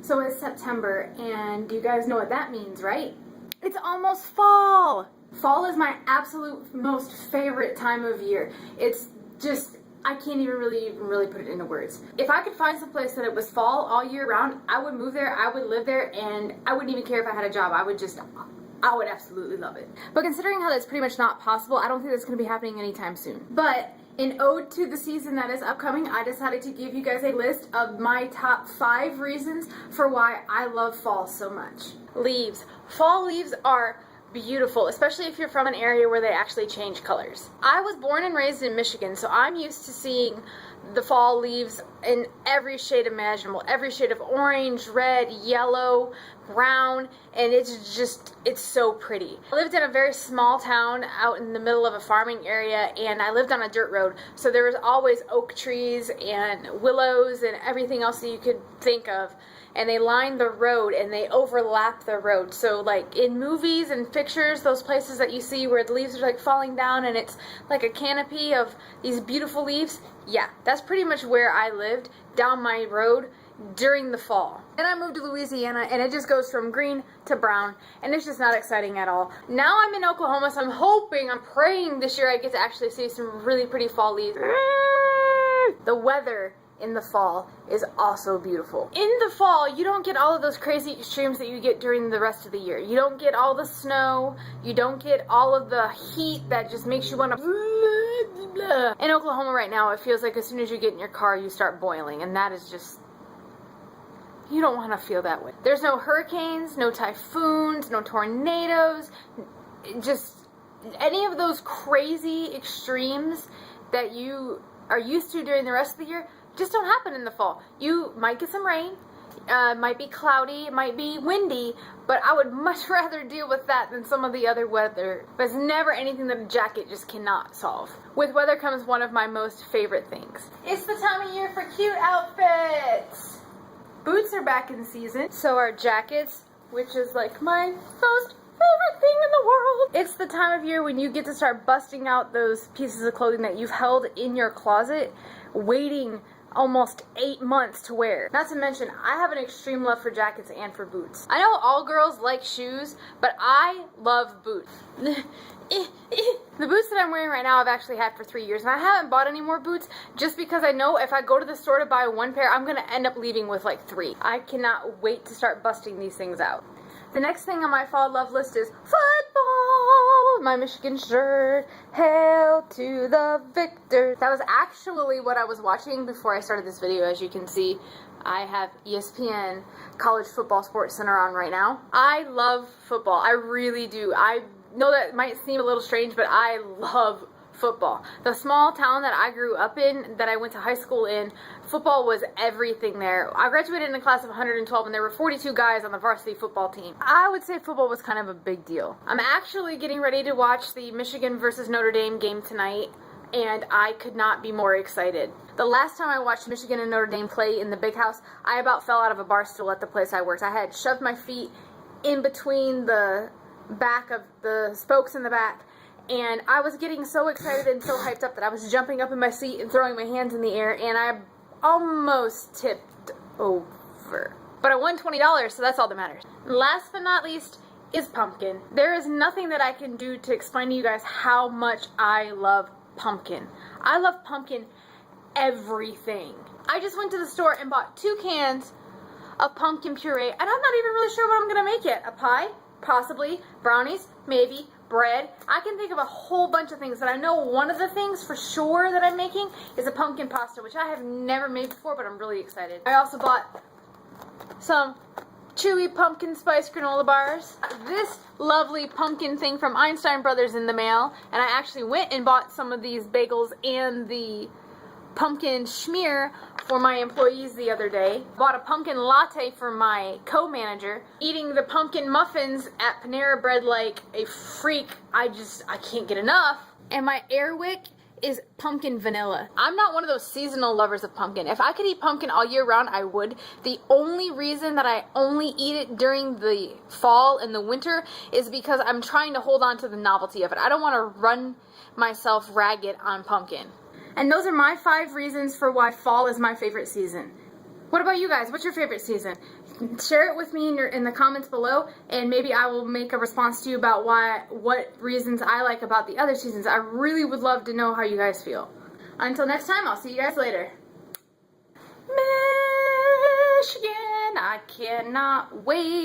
So it's September, and you guys know what that means, right? It's almost fall! Fall is my absolute most favorite time of year. It's just, I can't even really put it into words. If I could find some place that it was fall all year round, I would move there, I would live there, and I wouldn't even care if I had a job. I would absolutely love it. But considering how that's pretty much not possible, I don't think that's going to be happening anytime soon. But in ode to the season that is upcoming, I decided to give you guys a list of my top 5 reasons for why I love fall so much. Leaves. Fall leaves are beautiful, especially if you're from an area where they actually change colors. I was born and raised in Michigan, so I'm used to seeing the fall leaves in every shade imaginable, every shade of orange, red, yellow, brown, and it's so pretty. I lived in a very small town out in the middle of a farming area, and I lived on a dirt road, so there was always oak trees and willows and everything else that you could think of, and they lined the road and they overlap the road. So like in movies and pictures, those places that you see where the leaves are like falling down and it's like a canopy of these beautiful leaves, yeah, that's pretty much where I lived, down my road during the fall. Then I moved to Louisiana, and it just goes from green to brown, and it's just not exciting at all. Now I'm in Oklahoma, so I'm praying this year I get to actually see some really pretty fall leaves. The weather in the fall is also beautiful. In the fall, you don't get all of those crazy extremes that you get during the rest of the year. You don't get all the snow, you don't get all of the heat that just makes you want to In Oklahoma right now, it feels like as soon as you get in your car, you start boiling, and that is just, you don't want to feel that way. There's no hurricanes, no typhoons, no tornadoes, just any of those crazy extremes that you are used to during the rest of the year just don't happen in the fall. You might get some rain, might be cloudy, it might be windy, but I would much rather deal with that than some of the other weather. But it's never anything that a jacket just cannot solve. With weather comes one of my most favorite things. It's the time of year for cute outfits! Boots are back in season, so are jackets, which is like my most favorite thing in the world. It's the time of year when you get to start busting out those pieces of clothing that you've held in your closet, waiting almost 8 months to wear. Not to mention, I have an extreme love for jackets and for boots. I know all girls like shoes, but I love boots. The boots that I'm wearing right now I've actually had for 3 years, and I haven't bought any more boots just because I know if I go to the store to buy one pair, I'm going to end up leaving with like 3. I cannot wait to start busting these things out. The next thing on my fall love list is football! My Michigan shirt, hail to the victor. That was actually what I was watching before I started this video. As you can see, I have ESPN College Football Sports Center on right now. I love football. I really do. I know that might seem a little strange, but I love football. The small town that I grew up in, that I went to high school in, football was everything there. I graduated in a class of 112, and there were 42 guys on the varsity football team. I would say football was kind of a big deal. I'm actually getting ready to watch the Michigan versus Notre Dame game tonight, and I could not be more excited. The last time I watched Michigan and Notre Dame play in the big house, I about fell out of a bar stool at the place I worked. I had shoved my feet in between the back of the spokes in the back, and I was getting so excited and so hyped up that I was jumping up in my seat and throwing my hands in the air, and I almost tipped over. But I won $20, so that's all that matters. Last but not least is pumpkin. There is nothing that I can do to explain to you guys how much I love pumpkin. I love pumpkin everything. I just went to the store and bought 2 cans of pumpkin puree, and I'm not even really sure what I'm going to make yet. A pie? Possibly. Brownies? Maybe. Bread. I can think of a whole bunch of things, but I know one of the things for sure that I'm making is a pumpkin pasta, which I have never made before, but I'm really excited. I also bought some chewy pumpkin spice granola bars. This lovely pumpkin thing from Einstein Brothers in the mail, and I actually went and bought some of these bagels and the pumpkin schmear for my employees the other day. Bought a pumpkin latte for my co-manager. Eating the pumpkin muffins at Panera Bread like a freak. I can't get enough. And my Airwick is pumpkin vanilla. I'm not one of those seasonal lovers of pumpkin. If I could eat pumpkin all year round, I would. The only reason that I only eat it during the fall and the winter is because I'm trying to hold on to the novelty of it. I don't want to run myself ragged on pumpkin. And those are my 5 reasons for why fall is my favorite season. What about you guys? What's your favorite season? Share it with me in the comments below, and maybe I will make a response to you about what reasons I like about the other seasons. I really would love to know how you guys feel. Until next time, I'll see you guys later. Michigan, I cannot wait.